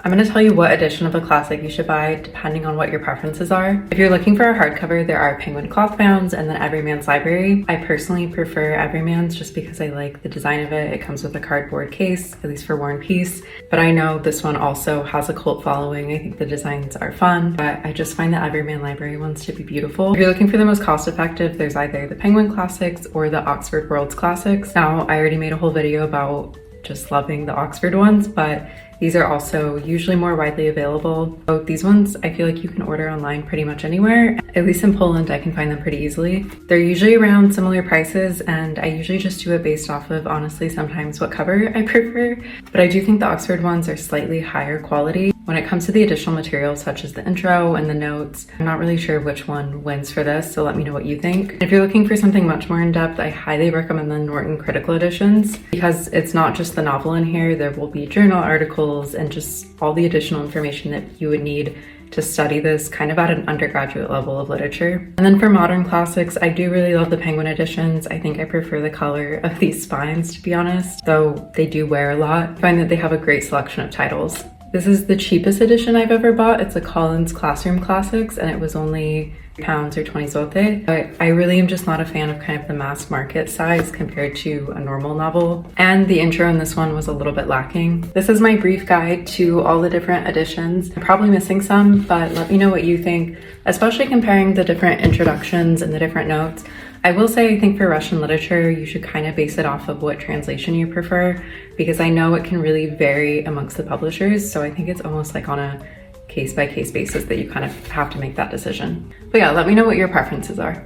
I'm going to tell you what edition of a classic you should buy depending on what your preferences are. If you're looking for a hardcover, there are Penguin cloth bounds and then Everyman's Library. I personally prefer Everyman's just because I like the design of it. It comes with a cardboard case, at least for War and Peace. But I know this one also has a cult following. I think the designs are fun, but I just find the Everyman Library ones to be beautiful. If you're looking for the most cost effective, there's either the Penguin Classics or the Oxford Worlds Classics. Now, I already made a whole video about just loving the Oxford ones, but these are also usually more widely available. Both these ones, I feel like you can order online pretty much anywhere. At least in Poland, I can find them pretty easily. They're usually around similar prices, and I usually just do it based off of, honestly, sometimes what cover I prefer. But I do think the Oxford ones are slightly higher quality. When it comes to the additional materials, such as the intro and the notes, I'm not really sure which one wins for this, so let me know what you think. If you're looking for something much more in-depth, I highly recommend the Norton Critical Editions, because it's not just the novel in here. There will be journal articles and just all the additional information that you would need to study this kind of at an undergraduate level of literature. And then for modern classics, I do really love the Penguin editions. I think I prefer the color of these spines, to be honest, though they do wear a lot. I find that they have a great selection of titles. This is the cheapest edition I've ever bought. It's a Collins Classroom Classics, and it was only pounds or 20 zloty. But I really am just not a fan of kind of the mass market size compared to a normal novel. And the intro in this one was a little bit lacking. This is my brief guide to all the different editions. I'm probably missing some, but let me know what you think, especially comparing the different introductions and the different notes. I will say, I think for Russian literature, you should kind of base it off of what translation you prefer, because I know it can really vary amongst the publishers. So I think it's almost like on a case-by-case basis that you kind of have to make that decision. But yeah, let me know what your preferences are.